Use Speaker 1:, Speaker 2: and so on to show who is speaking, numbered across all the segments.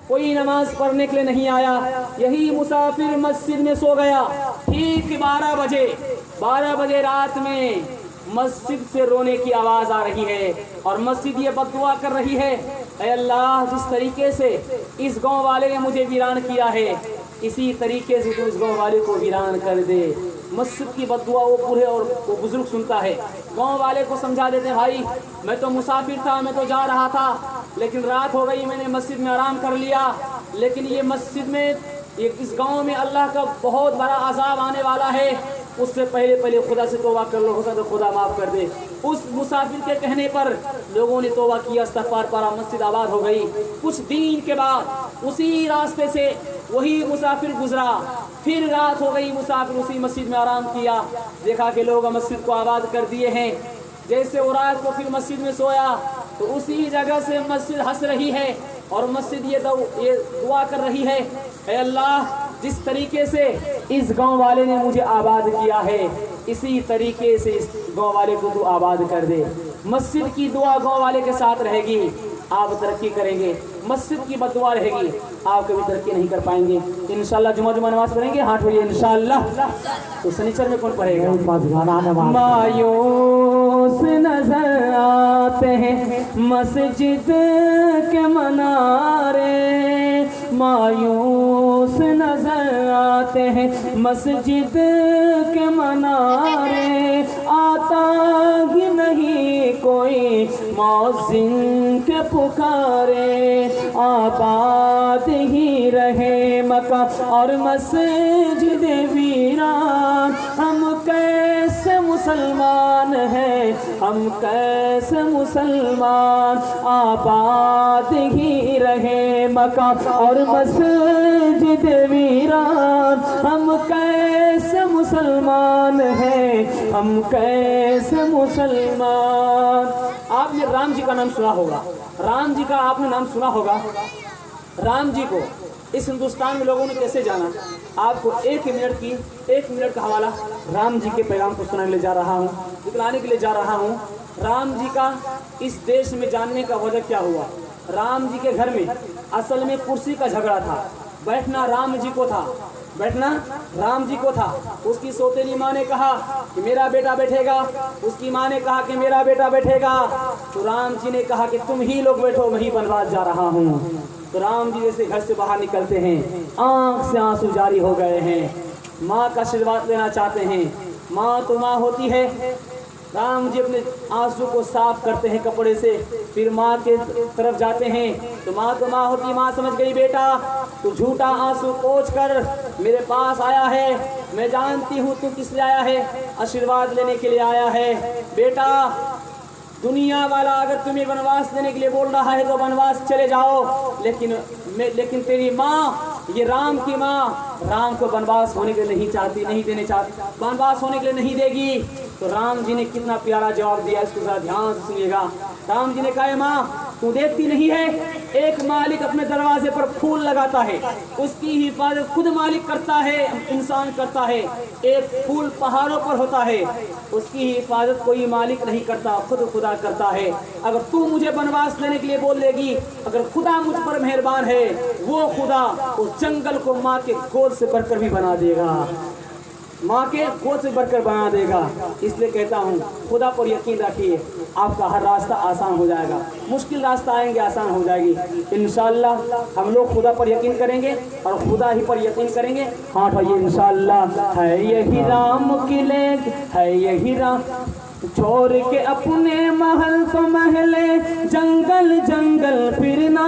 Speaker 1: कोई नमाज पढ़ने के लिए नहीं आया। यही मुसाफिर मस्जिद में सो गया। ठीक 12 बजे रात में मस्जिद से रोने की आवाज़ आ रही है और मस्जिद ये बददुआ कर रही है, ऐ अल्लाह, जिस तरीके से इस गांव वाले ने मुझे वीरान किया है, इसी तरीके से तू इस गांव वाले को वीरान कर दे। मस्जिद की बददुआ वो बूढ़े और वो बुजुर्ग सुनता है। गांव वाले को समझा देते हैं, भाई मैं तो मुसाफिर था, मैं तो जा रहा था, लेकिन रात हो गई, मैंने मस्जिद में आराम कर लिया। लेकिन ये मस्जिद में, इस गांव में अल्लाह का बहुत बड़ा अजाब आने वाला है, उससे पहले खुदा से तौबा कर लो, हो सकता तो खुदा माफ़ कर दे। उस मुसाफिर के कहने पर लोगों ने तौबा किया, इस्तग़फ़ार पड़ा, मस्जिद आबाद हो गई। कुछ दिन के बाद उसी रास्ते से वही मुसाफिर गुजरा, फिर रात हो गई, मुसाफिर उसी मस्जिद में आराम किया, देखा कि लोग मस्जिद को आबाद कर दिए हैं। जैसे वो रात को फिर मस्जिद में सोया तो उसी जगह से मस्जिद हंस रही है और मस्जिद ये दुआ कर रही है, ऐ अल्लाह, जिस तरीके से इस गांव वाले ने मुझे आबाद किया है, इसी तरीके से इस गांव वाले को तू आबाद कर दे। मस्जिद की दुआ गांव वाले के साथ रहेगी, आप तरक्की करेंगे। मस्जिद की बददुआ रहेगी, आप कभी तरक्की नहीं कर पाएंगे। इंशाल्लाह जुमा नमाज पढ़ेंगे, 8 बजे इंशाल्लाह। तो शनिचर में कौन पढ़ेगा? मायूस नजर आते हैं मस्जिद के मनारे, मायूस नजर आते हैं मस्जिद के मनारे, आता ही नहीं कोई मौज़िन के पुकारे, आबाद ही रहे मक्का और मस्जिद वीरान। हम कैसे मुसलमान हैं, हम कैसे मुसलमान, आबाद ही रहे मक्का और मस्जिद वीरान। हम कैसे मुसलमान हैं, हम कैसे मुसलमान। आपने राम जी का नाम सुना होगा, राम जी का आपने नाम सुना होगा। राम जी को इस हिंदुस्तान में लोगों ने कैसे जाना, आपको 1 मिनट का हवाला राम जी के पैगाम को सुनाने के लिए जा रहा हूँ, दिखलाने के लिए जा रहा हूँ। राम जी का इस देश में जानने का वजह क्या हुआ। राम जी के घर में असल में कुर्सी का झगड़ा था, बैठना राम जी को था, बैठना राम जी को था। उसकी सौतेली माँ ने कहा कि मेरा बेटा बैठेगा, उसकी माँ ने कहा कि मेरा बेटा बैठेगा। तो राम जी ने कहा कि तुम ही लोग बैठो, मैं ही वनवास जा रहा हूँ। तो राम जी जैसे घर से बाहर निकलते हैं, आंख से आंसू जारी हो गए हैं, माँ का आशीर्वाद लेना चाहते हैं। माँ तो माँ होती है। राम जी अपने आंसू को साफ करते हैं कपड़े से, फिर माँ के तरफ जाते हैं। तो माँ तो माँ होती, माँ समझ गई, बेटा तू झूठा आंसू पोंछ कर मेरे पास आया है, मैं जानती हूँ तू किस लिए आया है, आशीर्वाद लेने के लिए आया है। बेटा दुनिया वाला अगर तुम्हें वनवास देने के लिए बोल रहा है तो वनवास चले जाओ, लेकिन तेरी माँ, ये राम की माँ, राम को वनवास होने के लिए नहीं चाहती, नहीं देने चाहती, वनवास होने के लिए नहीं देगी। तो राम जी ने कितना प्यारा जवाब दिया, इसको जरा ध्यान से सुनिएगा। राम जी ने कहा, माँ तू देखती नहीं है, एक मालिक अपने दरवाजे पर फूल लगाता है, उसकी हिफाजत खुद मालिक करता है, इंसान करता है। एक फूल पहाड़ों पर होता है, उसकी हिफाजत कोई मालिक नहीं करता, खुद खुदा करता है। अगर तू मुझे वनवास देने के लिए बोल देगी, अगर खुदा मुझ पर मेहरबान है, वो खुदा उस जंगल को माँ के गोद से बढ़कर भी बना देगा, माँ के गोद से बढ़कर बना देगा। इसलिए कहता हूँ खुदा पर यकीन रखिए, आपका हर रास्ता आसान हो जाएगा। मुश्किल रास्ता आएंगे, आसान हो जाएगी इंशाअल्लाह। हम लोग खुदा पर यकीन करेंगे और खुदा ही पर यकीन करेंगे। हाँ भाई इंशाअल्लाह। है यही राम की लेक, है यही राम, छोड़ के अपने महल तो महले, जंगल जंगल फिरना,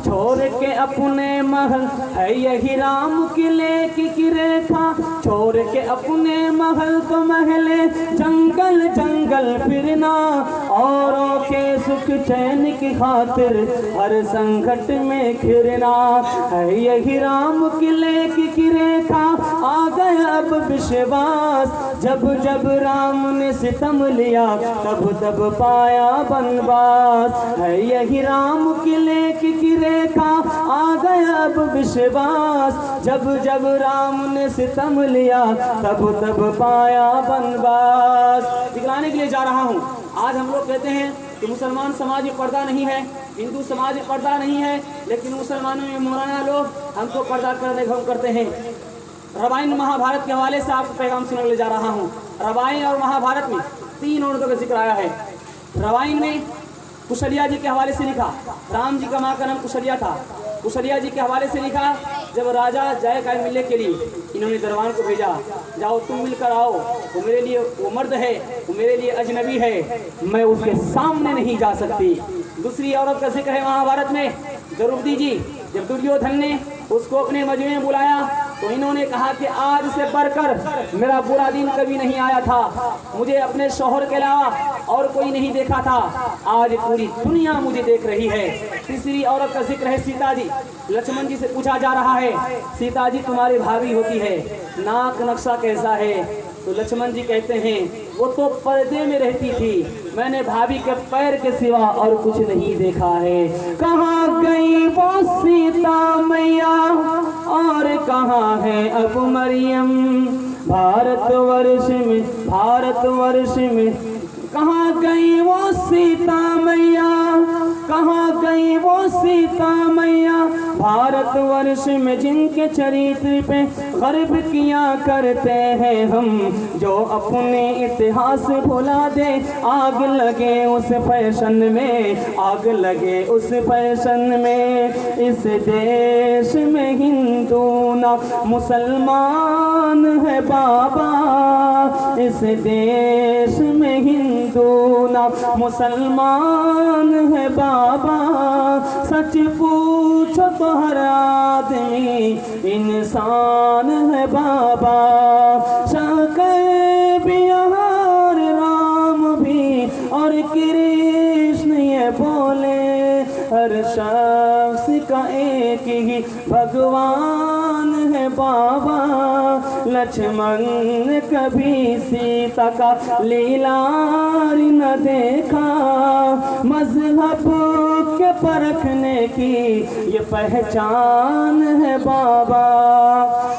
Speaker 1: छोड़ के अपने महल, है यही राम की लेक की रेखा, छोड़ के अपने महल तो महले, जंगल जंगल फिरना, औरों के सुख चैन की खातिर हर संकट में घिरना, है यही राम की लेक की रेखा। आ गया अब विश्वास, जब जब राम ने सितम लिया, तब तब पाया बनवास, है यही राम की लेक की रेखा। आ गया अब विश्वास, जब जब राम ने सितम लिया, तब तब पाया बनवास। दिखलाने के लिए जा रहा हूँ। आज हम लोग कहते हैं कि मुसलमान समाज में पर्दा नहीं है, हिंदू समाज में पर्दा नहीं है, लेकिन मुसलमानों में मौलाना लोग हमको पर्दा करने का हुक्म करते हैं। रामायण महाभारत के हवाले से आपको पैगाम सुनाने जा रहा हूँ। रामायण और महाभारत में 3 औरतों का जिक्र आया है। रामायण में कुशलिया जी के हवाले से लिखा, राम जी का माँ का नाम कुशलिया था। कुशलिया जी के हवाले से लिखा, जब राजा जय का मिलने के लिए इन्होंने दरबार को भेजा, जाओ तुम मिलकर आओ, वो मेरे लिए वो मर्द है, वो मेरे लिए अजनबी है, मैं उसके सामने नहीं जा सकती। दूसरी औरत का जिक्र है महाभारत में, द्रौपदी जी। जब दुर्योधन ने उसको अपने मजमे में बुलाया तो इन्होंने कहा कि आज से बढ़कर मेरा बुरा दिन कभी नहीं आया था, मुझे अपने शौहर के अलावा और कोई नहीं देखा था, आज पूरी दुनिया मुझे देख रही है। तीसरी औरत का जिक्र है सीता जी। लक्ष्मण जी से पूछा जा रहा है, सीता जी तुम्हारी भाभी होती है, नाक नक्शा कैसा है? तो लक्ष्मण जी कहते हैं वो तो पर्दे में रहती थी, मैंने भाभी के पैर के सिवा और कुछ नहीं देखा है। कहाँ गई वो सीता मैया और कहाँ है अब मरियम? भारतवर्ष में कहाँ गई वो सीता मैया, कहाँ गई वो सीता मैया? भारतवर्ष में जिनके चरित्र पे गर्व किया करते हैं हम, जो अपने इतिहास भुला दे, आग लगे उस फैशन में, आग लगे उस फैशन में। इस देश में हिंदू ना मुसलमान है बाबा, इस देश में हिंदू ना मुसलमान है बाबा, सच पूछो तो हर आदमी इंसान है बाबा। शंकर भी और राम भी और कृष्ण ये बोले, हर शख्स का एक ही भगवान है बाबा। लक्ष्मण ने कभी सीता का लीलार न देखा, मजहब के परखने की ये पहचान है बाबा।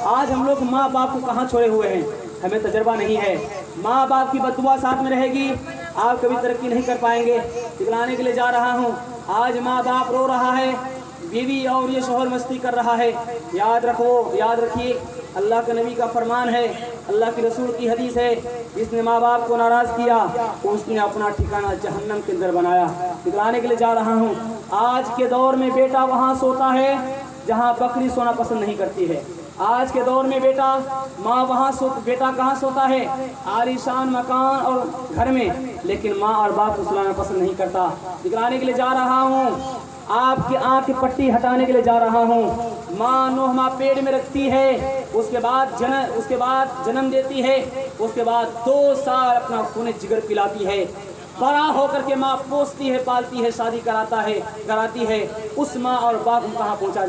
Speaker 1: आज हम लोग माँ बाप को कहाँ छोड़े हुए हैं, हमें तजर्बा नहीं है। माँ बाप की बददुआ साथ में रहेगी, आप कभी तरक्की नहीं कर पाएंगे। दिखलाने के लिए जा रहा हूँ, आज माँ बाप रो रहा है, बीवी और ये शोहर मस्ती कर रहा है। याद रखो, याद रखिए, अल्लाह के नबी का फरमान है, अल्लाह के रसूल की हदीस है, जिसने माँ बाप को नाराज़ किया उसने अपना ठिकाना जहन्नम के अंदर बनाया। दिखलाने के लिए जा रहा हूँ, आज के दौर में बेटा वहाँ सोता है जहाँ बकरी सोना पसंद नहीं करती है। आज के दौर में बेटा बेटा कहाँ सोता है? आलीशान मकान और घर में, लेकिन माँ और बाप को सुलाना पसंद नहीं करता। दिखलाने के लिए जा रहा हूँ, आपकी आँख की पट्टी हटाने के लिए जा रहा हूँ। माँ 9 माह पेट में रखती है, उसके बाद जन्म देती है, उसके बाद 2 साल अपना खून जिगर पिलाती है, बड़ा होकर के माँ पोसती है, पालती है, शादी कराती है। उस माँ और बाप को कहाँ पहुँचा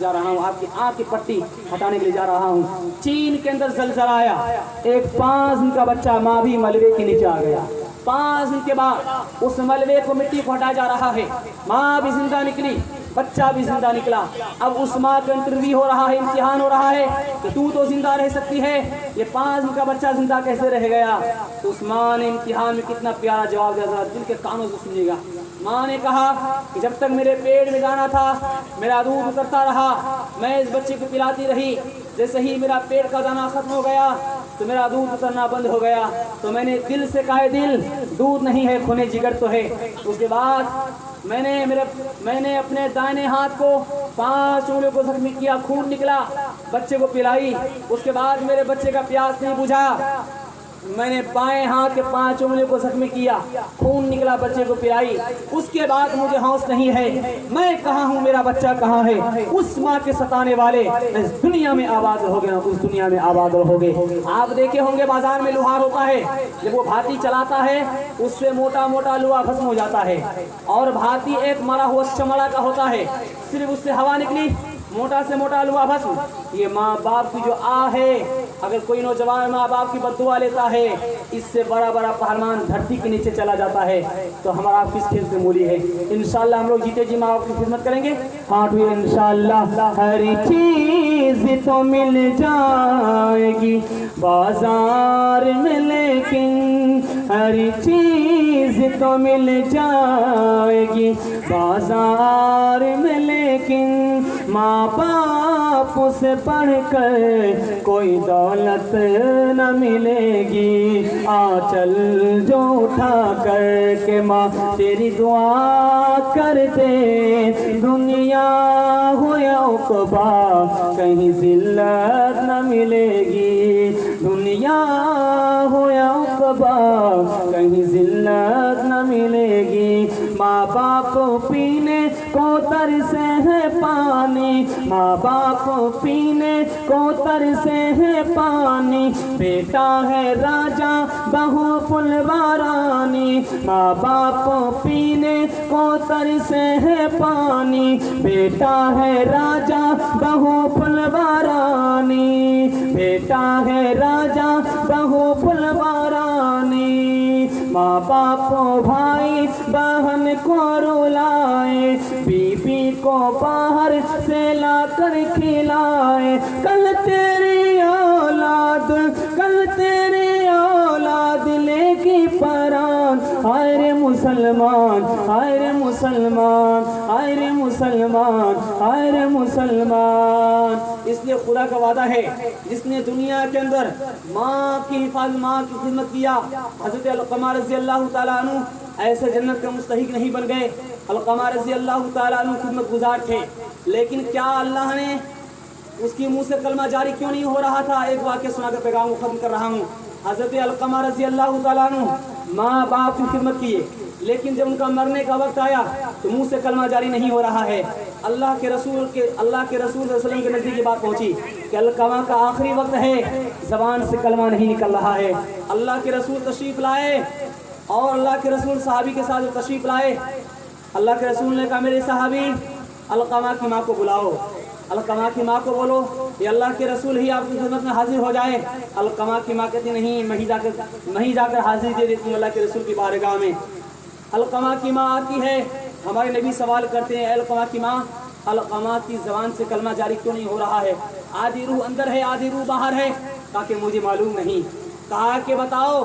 Speaker 1: जा रहा हूँ, आपकी आँख की पट्टी हटाने के लिए जा रहा हूँ। चीन के अंदर ज़लज़ला आया, एक 5 दिन का बच्चा माँ भी मलबे के नीचे आ गया। 5 दिन के बाद उस मलबे को मिट्टी को हटाया जा रहा है, माँ भी जिंदा निकली, बच्चा भी जिंदा निकला। अब उस माँ का इंटरव्यू हो रहा है, इम्तिहान हो रहा है कि तू तो जिंदा रह सकती है, ये 5 दिन का बच्चा जिंदा कैसे रह गया? तो उस माँ ने इम्तिहान में कितना प्यारा जवाब दिया, जरा दिल के कानों से सुनिएगा। माँ ने कहा कि जब तक मेरे पेट में जाना था मेरा दूध उतरता रहा, मैं इस बच्चे को पिलाती रही, जैसे ही मेरा पेट का दाना खत्म हो गया तो मेरा दूध उतरना बंद हो गया। तो मैंने दिल से कहा, दिल दूध नहीं है, खून जिगर तो है। उसके बाद मैंने अपने दाहिने हाथ को 5 उंगलियों को जख्मी किया, खून निकला, बच्चे को पिलाई। उसके बाद मेरे बच्चे का प्यास नहीं बुझा, मैंने बाएं हाथ के 5 उंगलियों को जख्मी किया, खून निकला, बच्चे को पिलाई। उसके बाद मुझे हौस नहीं है, मैं कहाँ हूँ, मेरा बच्चा कहाँ है? उस माँ के सताने वाले इस दुनिया में आबाद रहोगे ना उस दुनिया में आबाद रहोगे। आप देखे होंगे बाजार में लोहार होता है, जब वो भाती चलाता है उससे मोटा मोटा लोहा भस्म हो जाता है, और भाती एक मरा हुआ चमड़ा का होता है, सिर्फ उससे हवा निकली, मोटा से मोटा लोहा भस्म। ये माँ बाप की जो है, अगर कोई नौजवान माँ बाप की बद्दुआ लेता है, इससे बड़ा बड़ा पहलवान धरती के नीचे चला जाता है। तो हमारा आप किस खेल से मूली है? इंशाल्लाह हम लोग जीते जी माँ बाप की खिदमत करेंगे। हाँ तो इंशाल्लाह हर चीज तो मिल जाएगी बाजार में, लेकिन हर चीज़ तो मिल जाएगी बाजार में, लेकिन माँ बाप से पढ़कर कोई दौलत न मिलेगी। आंचल जो उठा कर के माँ तेरी दुआ कर दे, दुनिया हो या उक़बा कहीं ज़िल्लत न मिलेगी। दुनिया हो या उक़बा कहीं ज़िल्लत न मिलेगी। माँ बाप पीने को तरसे है पानी, माँ बाप पीने को तरसे है पानी। बेटा है राजा बहू फुलवारानी, माँ बाप पीने को तरसे है पानी। बेटा है राजा बहू फुलवारानी, बेटा है राजा बहू फुलवारानी। माँ बाप भाई बहन को रुलाए, बीबी को बाहर से लाकर खिलाए। कल तेरी औलाद, कल तेरी औलाद लेगी परान। हाय रे मुसलमान, हाय रे मुसलमान, हाय रे मुसलमान, हाय रे मुसलमान। इसलिए खुदा का वादा है, जिसने दुनिया के अंदर माँ की हिफाजत, माँ की खिदमत किया, हज़रत अलक़मा रज़ी अल्लाह ताला अन्हु ऐसे जन्नत के मुस्तहिक नहीं बन गए। अलक़मा रज़ी अल्लाह ताला अन्हु खिदमत गुजार थे, लेकिन क्या अल्लाह ने उसकी मुँह से कलमा जारी क्यों नहीं हो रहा था? एक वाक़या सुनाकर पैगाम को ख़त्म कर रहा हूँ। हज़रत अलक़मा रज़ी अल्लाह ताला अन्हु माँ बाप की खिदमत किए, लेकिन जब उनका मरने का वक्त आया तो मुँह से कलमा जारी नहीं हो रहा है। अल्लाह के रसूल सल्लल्लाहु अलैहि वसल्लम के नज़दीक ये बात पहुँची कि अलक़मा का आखिरी वक्त है, ज़बान से कलमा नहीं निकल रहा है। अल्लाह के रसूल तशरीफ़ लाए और अल्लाह के रसूल सहाबी के साथ तशरीफ़ लाए। अल्लाह के रसूल ने कहा, मेरे सहाबी अलक़मा की माँ को बुलाओ। अलक़मा की माँ को बोलो ये अल्लाह के रसूल ही आपकी खिदमत में हाजिर हो जाए। अलक़मा की माँ कहती नहीं, मैं ही जाकर हाजिर दे देती हूँ अल्लाह के रसूल की बारगाह में। अलक़मा की माँ आती है, हमारे नबी सवाल करते हैं, अलक़मा की माँ, अलक़मा की ज़बान से कलमा जारी क्यों नहीं हो रहा है? आधी रूह अंदर है, आधी रूह बाहर है। कहा कि मुझे मालूम नहीं। कहा कि बताओ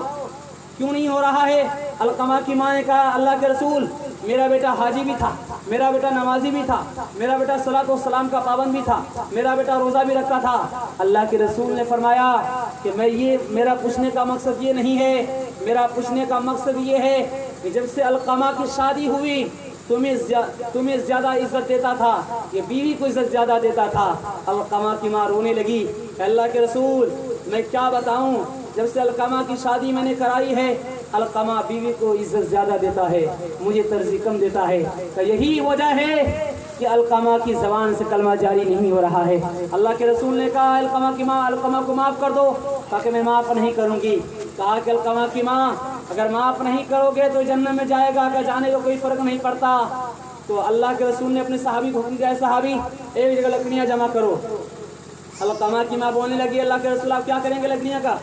Speaker 1: क्यों नहीं हो रहा है? अलक़मा की माँ ने कहा, अल्लाह के रसूल, मेरा बेटा हाजी भी था, मेरा बेटा नमाजी भी था, मेरा बेटा सलात व सलाम का पाबंद भी था, मेरा बेटा रोज़ा भी रखता था। अल्लाह के रसूल ने फरमाया कि मेरा पूछने का मकसद ये नहीं है, मेरा पूछने का मकसद ये है कि जब से अलक़मा की शादी हुई तुम्हें ज़्यादा इज़्ज़त देता था, ये बीवी को इज़्ज़त ज़्यादा देता था। अलक़मा की माँ रोने लगी, अल्लाह के रसूल मैं क्या बताऊँ, जब से अलक़मा की शादी मैंने कराई है, अलक़मा बीवी को इज़्ज़त ज़्यादा देता है, मुझे तरजीह कम देता है। तो यही वजह है कि अलक़मा की ज़बान से कलमा जारी नहीं हो रहा है। अल्लाह के रसूल ने कहा, अलक़मा की माँ, अलक़मा को माफ़ कर दो। ताकि मैं माफ़ नहीं करूँगी। कहा कि अलक़मा की माँ, अगर माफ़ नहीं करोगे तो जन्नत में जाएगा, अगर जाने का कोई फ़र्क नहीं पड़ता। तो अल्लाह के रसूल ने अपने सहाबी को हुक्म दिया, सहाबी एक जगह लकड़ियाँ जमा करो। अलक़मा की माँ बोलने लगी, अल्लाह के रसूल आप क्या करेंगे लकड़ियाँ का?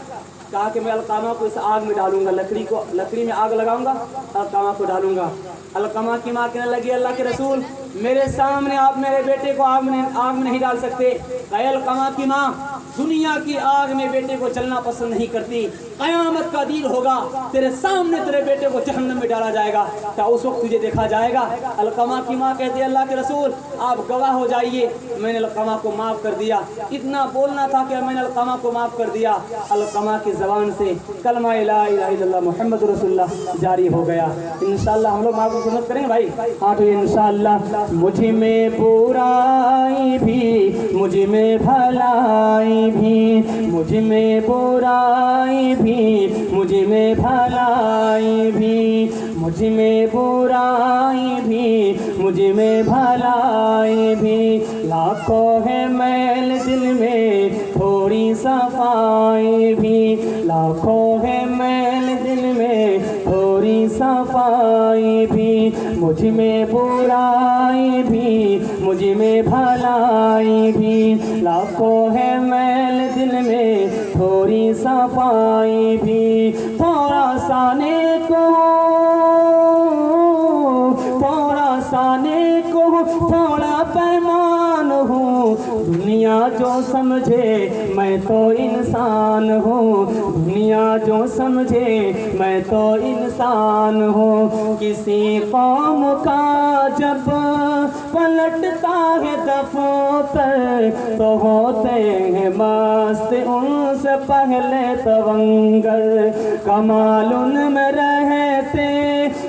Speaker 1: कहा कि मैं अलक़मा को इस आग में डालूंगा, लकड़ी में आग लगाऊंगा, अलक़मा को डालूंगा। अलक़मा की माँ कहने लगी, अल्लाह के रसूल मेरे सामने आप मेरे बेटे को आग में नहीं डाल सकते। अलक़मा की माँ दुनिया की आग में बेटे को जलना पसंद नहीं करती। क़यामत का दिन होगा, तेरे सामने तेरे बेटे को जहन्नम में डाला जाएगा, क्या उस वक्त तुझे देखा जाएगा? अलक़मा की माँ कहती है, अल्लाह के रसूल आप गवाह हो जाइए, मैंने अलक़मा को माफ़ कर दिया। इतना बोलना था कि मैंने अलक़मा को माफ़ कर दिया। अलक़मा की ज़बान से कलमा ला इलाहा इल्लल्लाह मुहम्मद रसूलुल्लाह जारी हो गया। इंशाअल्लाह हम लोग माफ़ की खिदमत करेंगे भाई। हाँ तो इंशाअल्लाह मुझ में बुराई भी, मुझ में भलाई भी, मुझ में बुराई भी, मुझ में भलाई भी, मुझ में बुराई भी, मुझ में भलाई भी। लाखों है मैल दिल में, थोड़ी सफाई भी, लाखों है मैल दिल में, थोड़ी सफाई भी। मुझ में बुराई भी, मुझ में भलाई भी, लाखों है मैल दिल में, थोड़ी सफाई भी। थोड़ा सा नेको, थोड़ा सा नेको, थोड़ा पैमान हूँ, दुनिया जो समझे मैं तो इंसान हूँ, दुनिया जो समझे मैं तो इंसान हूँ। किसी कौम का जब पलटता है दफ्तर तो होते हैं मस्त उनसे पहले तवंगर। कमाल उनमें रहते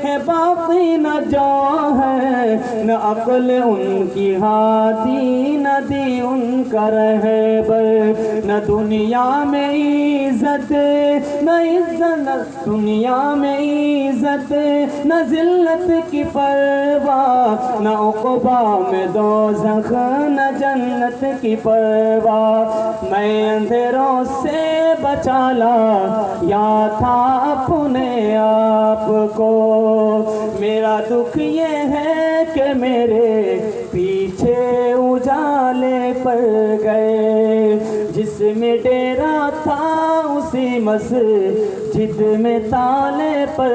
Speaker 1: हैं बाकी न जो है, न अक्ल उनकी हाथी न दी उनका रहबर। न दुनिया में इज्जत न इज्जत, दुनिया में इज्जत न जिल्लत की परवाह, न उक़बा में दोज़ख न जन्नत की परवाह। मैं अंधेरों से बचा लाया था अपने आप को, मेरा दुख ये है कि मेरे पीछे उजाले पड़ गए। जिसमें डेरा था उसी मस्जिद में ताले पड़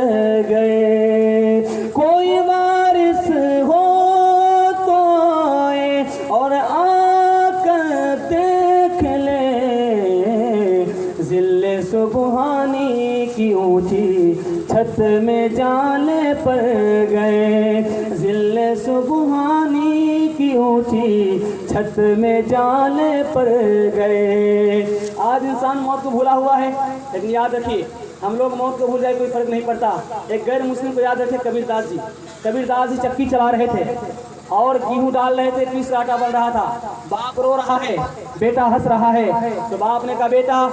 Speaker 1: गए। कोई वारिस हो तो आए और आकर देख ले, ज़िल्ले सुबहानी की ऊंची छत में जाले पड़ गए। ज़िल्ले सुबहानी की ऊंची छत में जाले पड़ गए। आज इंसान मौत को भूला हुआ है, लेकिन याद रखिए हम लोग मौत को भूल जाए कोई फर्क नहीं पड़ता। एक गैर मुस्लिम को याद रखे, कबीरदास जी। कबीरदास जी चक्की चला रहे थे और गेहूं डाल रहे थे, पीस आटा बन रहा था। बाप रो रहा है, बेटा हंस रहा है। तो बाप ने कहा बेटा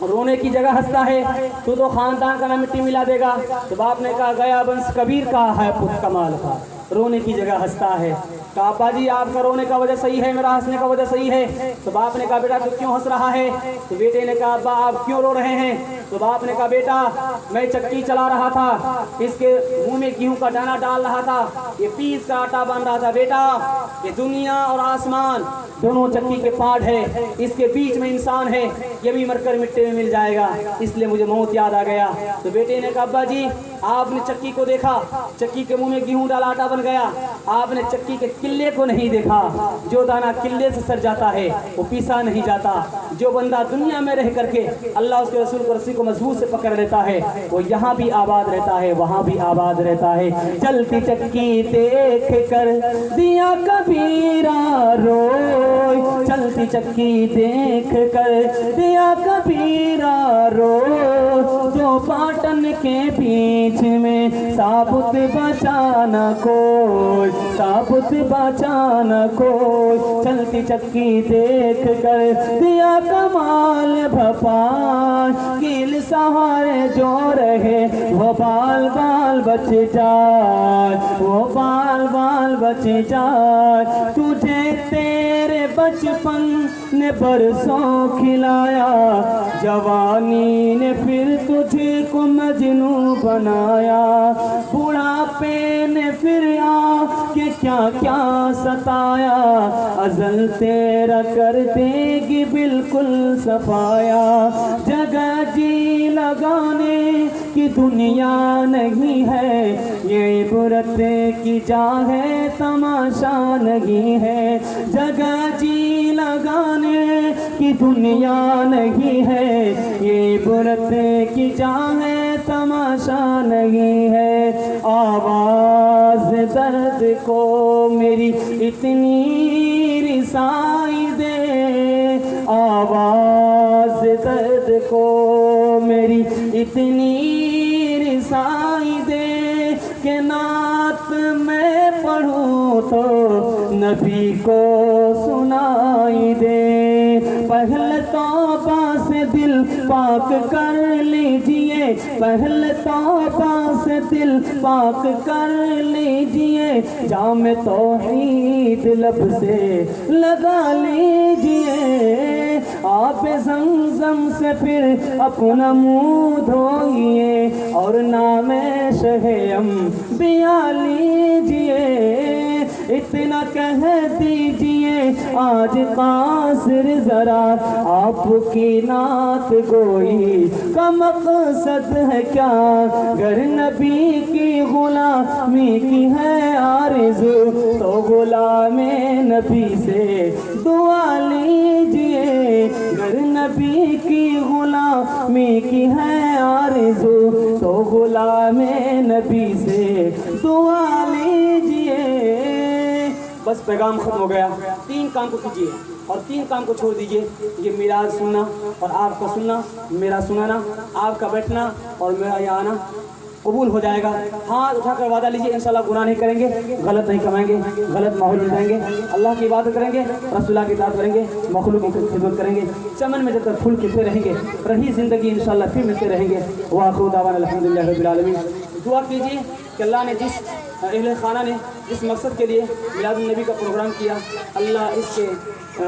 Speaker 1: रोने की जगह हंसता है, तू तो खानदान का ना मिट्टी मिला देगा। तो बाप ने कहा गया वंश कबीर का है पुत्र कमाल का, रोने की जगह हंसता है। कहा अब्बा जी आपका रोने का वजह सही है, मेरा हंसने का वजह सही है। तो बाप ने कहा बेटा तू क्यों हंस रहा है? तो बेटे ने कहा अब्बा आप क्यों रो रहे हैं? तो बाप ने कहा बेटा मैं चक्की चला रहा था, इसके मुंह में गेहूं का दाना डाल रहा था, ये पीस का आटा बन रहा था। बेटा ये दुनिया और आसमान दोनों चक्की के पार्ट है, इसके बीच में इंसान है, ये भी मरकर मिट्टी में मिल जाएगा, इसलिए मुझे मौत याद आ गया। तो बेटे ने कहा अब्बा जी आपने चक्की को देखा, चक्की के मुंह में गेहूं डाला आटा बन गया, आपने चक्की के किल्ले को नहीं देखा। जो दाना किल्ले से सर जाता है वो पीसा नहीं जाता। जो बंदा दुनिया में रह करके अल्लाह उसके रसूल को रस्सी को मजबूत से पकड़ लेता है वो यहाँ भी आबाद रहता है, वहाँ भी आबाद रहता है। चलती चक्की देख कर दिया कबीरा रोए, चलती चक्की देख कर दिया कबीरा रोए। जो पाटन के बीच में साबुत बचाना कोई, साबुत बचाना कोई। चलती चक्की देख कर दिया कमाल भपाल, कील सहारे जो रहे वो बाल बाल बच जाए, वो बाल बाल बच जाए। तुझे तेरे बचपन ने बरसों खिलाया, जवानी ने फिर तुझे को मजनू बनाया। बुढ़ापे ने फिर आके क्या क्या सताया, अज़ल तेरा कर देगी बिल्कुल सफाया। जगह जी लगाने की दुनिया नहीं है, ये इबरत की जा है तमाशा नहीं है। जगह जी लगाने की दुनिया नहीं है, ये इबरत की जा है तमाशा नहीं है। आवाज़ दर्द को मेरी इतनी रिसाई दे, आवाज़ दर्द को मेरी इतनी रिसाई दे कि नात मैं पढ़ूँ तो नबी को सुनाई दे। पहले तौबा से दिल पाक कर लीजिए, पहले तौबा से दिल पाक कर लीजिए। जाम तौहीद लब से लगा लीजिए, आप ज़मज़म से फिर अपना मुँह धोइए और नाम शहयम बिया लीजिए। इतना कह दीजिए आज कासिर ज़रा आपकी नात गोई का मकसद है क्या? गर नबी की गुलामी की है आरज़ू तो गुलाम नबी से दुआ लीजिए। नबी की गुलामी की है आरज़ू, तो गुलामे नबी से दुआ लीजिए। बस पैगाम ख़त्म हो गया। 3 काम को कीजिए और 3 काम को छोड़ दीजिए। ये मिलाद सुनना और आपका सुनना, मेरा सुनाना, आपका बैठना और मेरा यहाँ आना कबूल हो जाएगा। हाथ उठाकर वादा लीजिए, इंशाल्लाह गुनाह नहीं करेंगे, गलत नहीं कमाएंगे, गलत माहौल में जाएंगे, अल्लाह की इबादत करेंगे, रसूलुल्लाह की इताअत करेंगे, मखलूक की खिदमत करेंगे। चमन में जब तक फूल खिलते रहेंगे, रही ज़िंदगी इंशाल्लाह फिर मिलते रहेंगे। व आखिरु दावाना अल्हम्दुलिल्लाहि रब्बिल आलमीन। दुआ कीजिए कि अल्लाह ने जिस अहले खाना ने जिस मकसद के लिए मिलाद उन नबी का प्रोग्राम किया, अल्लाह इसके